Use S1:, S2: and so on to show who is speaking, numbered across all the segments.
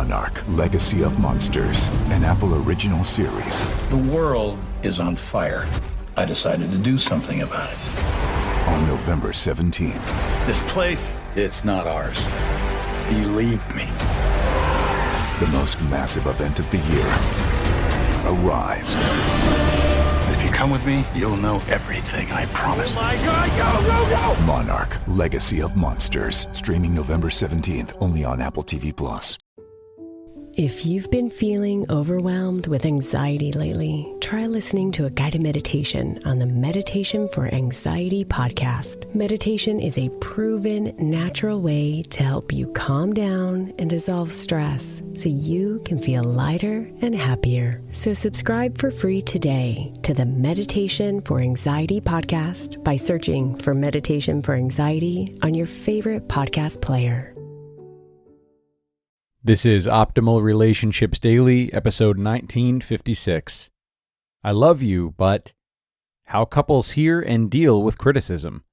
S1: Monarch: Legacy of Monsters, an Apple original series.
S2: The world is on fire. I decided to do something about it.
S1: On November 17th.
S2: This place, it's not ours. Believe me.
S1: The most massive event of the year arrives.
S2: If you come with me, you'll know everything, I promise.
S3: Oh my God, go, go, go!
S1: Monarch: Legacy of Monsters. Streaming November 17th, only on Apple TV+.
S4: If you've been feeling overwhelmed with anxiety lately, try listening to a guided meditation on the Meditation for Anxiety podcast. Meditation is a proven, natural way to help you calm down and dissolve stress so you can feel lighter and happier. So subscribe for free today to the Meditation for Anxiety podcast by searching for Meditation for Anxiety on your favorite podcast player.
S5: This is Optimal Relationships Daily, episode 1956. I love you, but how couples hear and deal with criticism,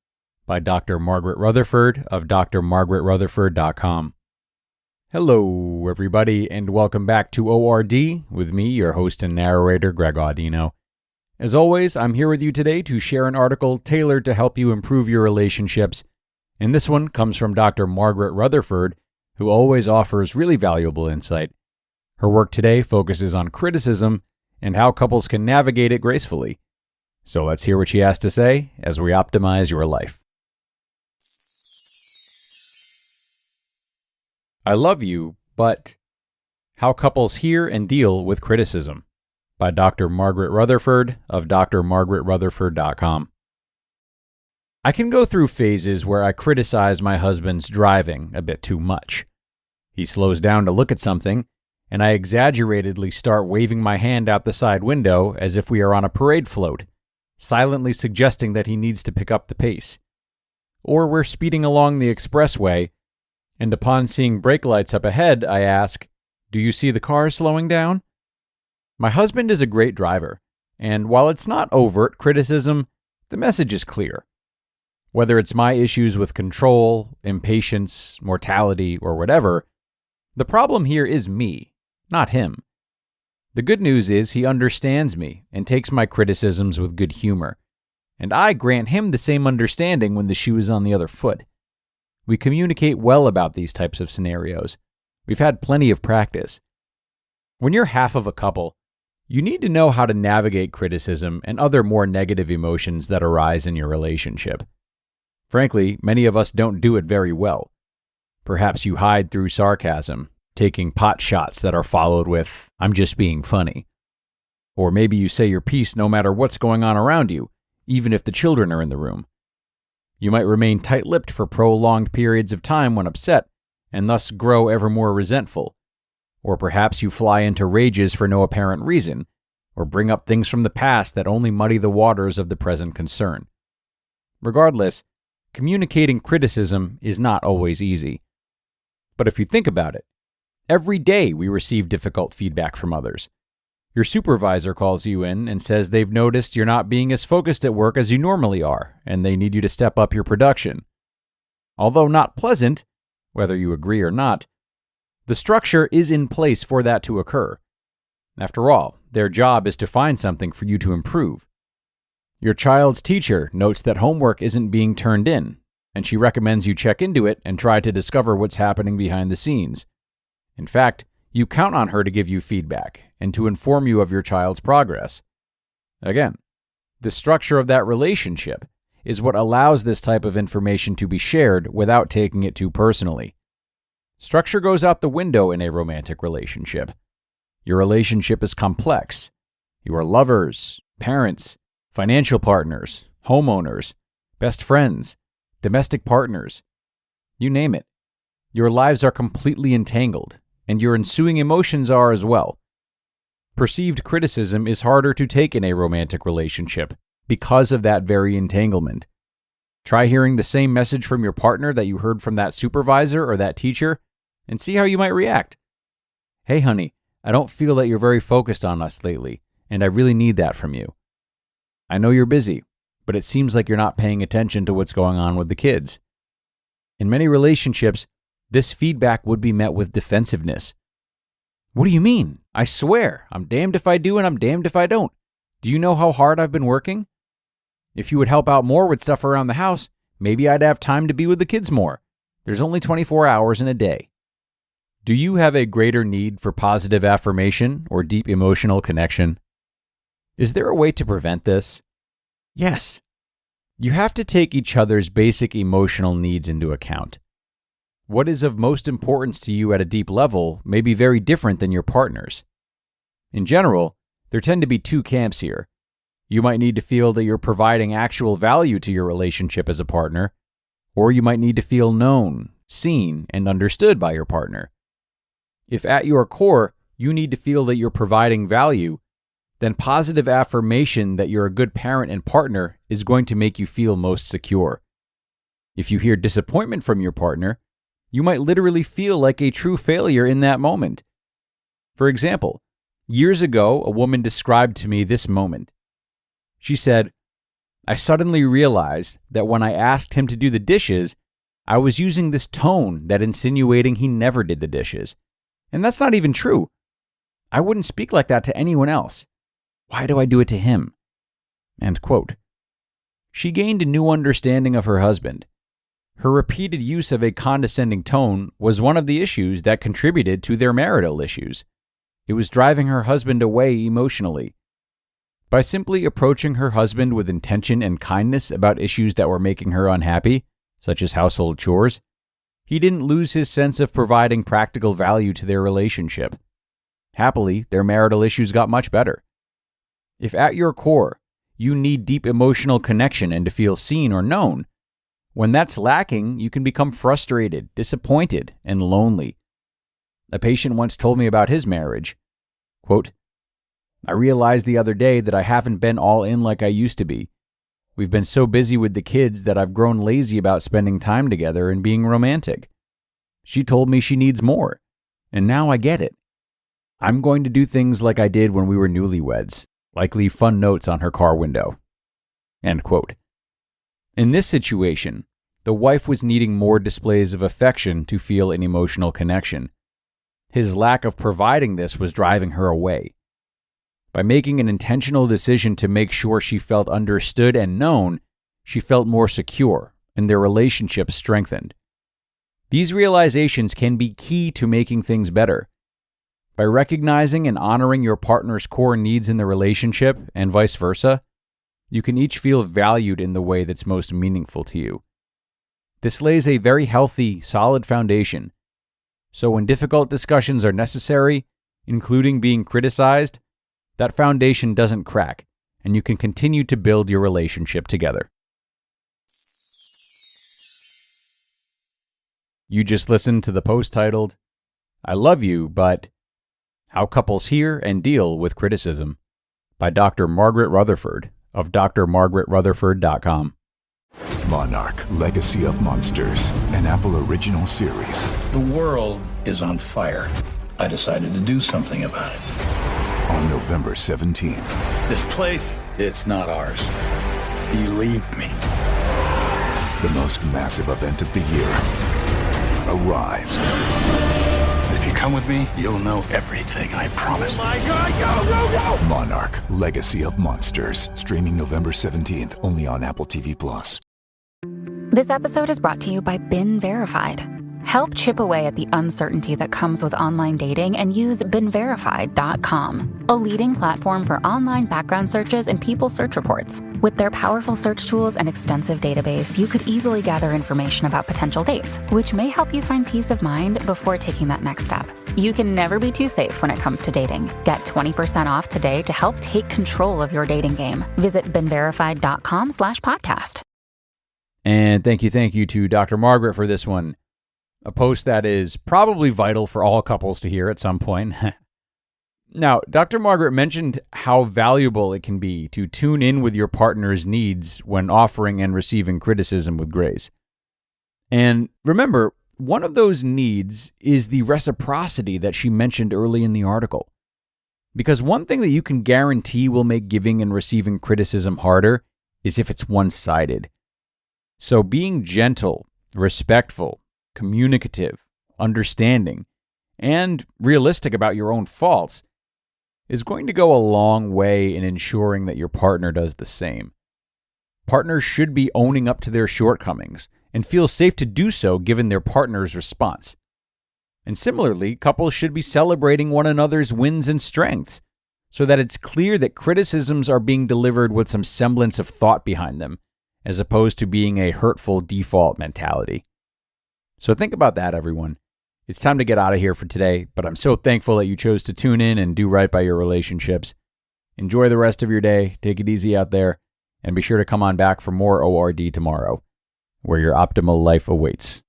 S5: by Dr. Margaret Rutherford of drmargaretrutherford.com. Hello, everybody, and welcome back to ORD with me, your host and narrator, Greg Audino. As always, I'm here with you today to share an article tailored to help you improve your relationships, and this one comes from Dr. Margaret Rutherford, who always offers really valuable insight. Her work today focuses on criticism and how couples can navigate it gracefully. So let's hear what she has to say as we optimize your life. I love you, but how couples hear and deal with criticism, by Dr. Margaret Rutherford of drmargaretrutherford.com. I can go through phases where I criticize my husband's driving a bit too much. He slows down to look at something, and I exaggeratedly start waving my hand out the side window as if we are on a parade float, silently suggesting that he needs to pick up the pace. Or we're speeding along the expressway, and upon seeing brake lights up ahead, I ask, "Do you see the car slowing down?" My husband is a great driver, and while it's not overt criticism, the message is clear. Whether it's my issues with control, impatience, mortality, or whatever, the problem here is me, not him. The good news is he understands me and takes my criticisms with good humor, and I grant him the same understanding when the shoe is on the other foot. We communicate well about these types of scenarios. We've had plenty of practice. When you're half of a couple, you need to know how to navigate criticism and other more negative emotions that arise in your relationship. Frankly, many of us don't do it very well. Perhaps you hide through sarcasm, taking pot shots that are followed with, "I'm just being funny." Or maybe you say your piece no matter what's going on around you, even if the children are in the room. You might remain tight-lipped for prolonged periods of time when upset, and thus grow ever more resentful. Or perhaps you fly into rages for no apparent reason, or bring up things from the past that only muddy the waters of the present concern. Regardless, communicating criticism is not always easy. But if you think about it, every day we receive difficult feedback from others. Your supervisor calls you in and says they've noticed you're not being as focused at work as you normally are, and they need you to step up your production. Although not pleasant, whether you agree or not, the structure is in place for that to occur. After all, their job is to find something for you to improve. Your child's teacher notes that homework isn't being turned in, and she recommends you check into it and try to discover what's happening behind the scenes. In fact, you count on her to give you feedback and to inform you of your child's progress. Again, the structure of that relationship is what allows this type of information to be shared without taking it too personally. Structure goes out the window in a romantic relationship. Your relationship is complex. You are lovers, parents, financial partners, homeowners, best friends, domestic partners. You name it. Your lives are completely entangled, and your ensuing emotions are as well. Perceived criticism is harder to take in a romantic relationship because of that very entanglement. Try hearing the same message from your partner that you heard from that supervisor or that teacher, and see how you might react. "Hey, honey, I don't feel that you're very focused on us lately, and I really need that from you. I know you're busy, but it seems like you're not paying attention to what's going on with the kids." In many relationships, this feedback would be met with defensiveness. What do you mean? I swear, I'm damned if I do and I'm damned if I don't. Do you know how hard I've been working? If you would help out more with stuff around the house, maybe I'd have time to be with the kids more. There's only 24 hours in a day. Do you have a greater need for positive affirmation or deep emotional connection? Is there a way to prevent this? Yes. You have to take each other's basic emotional needs into account. What is of most importance to you at a deep level may be very different than your partner's. In general, there tend to be two camps here. You might need to feel that you're providing actual value to your relationship as a partner, or you might need to feel known, seen, and understood by your partner. If at your core, you need to feel that you're providing value, then positive affirmation that you're a good parent and partner is going to make you feel most secure. If you hear disappointment from your partner, you might literally feel like a true failure in that moment. For example, years ago, a woman described to me this moment. She said, "I suddenly realized that when I asked him to do the dishes, I was using this tone that insinuating he never did the dishes. And that's not even true. I wouldn't speak like that to anyone else. Why do I do it to him?" End quote. She gained a new understanding of her husband. Her repeated use of a condescending tone was one of the issues that contributed to their marital issues. It was driving her husband away emotionally. By simply approaching her husband with intention and kindness about issues that were making her unhappy, such as household chores, he didn't lose his sense of providing practical value to their relationship. Happily, their marital issues got much better. If at your core, you need deep emotional connection and to feel seen or known, when that's lacking, you can become frustrated, disappointed, and lonely. A patient once told me about his marriage. Quote, "I realized the other day that I haven't been all in like I used to be. We've been so busy with the kids that I've grown lazy about spending time together and being romantic. She told me she needs more, and now I get it. I'm going to do things like I did when we were newlyweds, like leave fun notes on her car window." End quote. In this situation, the wife was needing more displays of affection to feel an emotional connection. His lack of providing this was driving her away. By making an intentional decision to make sure she felt understood and known, she felt more secure, and their relationship strengthened. These realizations can be key to making things better. By recognizing and honoring your partner's core needs in the relationship, and vice versa, you can each feel valued in the way that's most meaningful to you. This lays a very healthy, solid foundation. So when difficult discussions are necessary, including being criticized, that foundation doesn't crack, and you can continue to build your relationship together. You just listened to the post titled, "I Love You, but How Couples Hear and Deal with Criticism" by Dr. Margaret Rutherford of drmargaretrutherford.com.
S1: Monarch, Legacy of Monsters, an Apple original series.
S2: The world is on fire. I decided to do something about it.
S1: On November 17th.
S2: This place, it's not ours. Believe me.
S1: The most massive event of the year arrives.
S2: If you come with me, you'll know everything, I promise.
S3: Oh my God, go, go, go!
S1: Monarch, Legacy of Monsters. Streaming November 17th, only on Apple TV+.
S6: This episode is brought to you by Been Verified. Help chip away at the uncertainty that comes with online dating and use BeenVerified.com, a leading platform for online background searches and people search reports. With their powerful search tools and extensive database, you could easily gather information about potential dates, which may help you find peace of mind before taking that next step. You can never be too safe when it comes to dating. Get 20% off today to help take control of your dating game. Visit BeenVerified.com/podcast.
S5: And thank you to Dr. Margaret for this one. A post that is probably vital for all couples to hear at some point. Now, Dr. Margaret mentioned how valuable it can be to tune in with your partner's needs when offering and receiving criticism with grace. And remember, one of those needs is the reciprocity that she mentioned early in the article. Because one thing that you can guarantee will make giving and receiving criticism harder is if it's one-sided. So being gentle, respectful, communicative, understanding, and realistic about your own faults is going to go a long way in ensuring that your partner does the same. Partners should be owning up to their shortcomings and feel safe to do so given their partner's response. And similarly, couples should be celebrating one another's wins and strengths so that it's clear that criticisms are being delivered with some semblance of thought behind them, as opposed to being a hurtful default mentality. So think about that, everyone. It's time to get out of here for today, but I'm so thankful that you chose to tune in and do right by your relationships. Enjoy the rest of your day, take it easy out there, and be sure to come on back for more ORD tomorrow, where your optimal life awaits.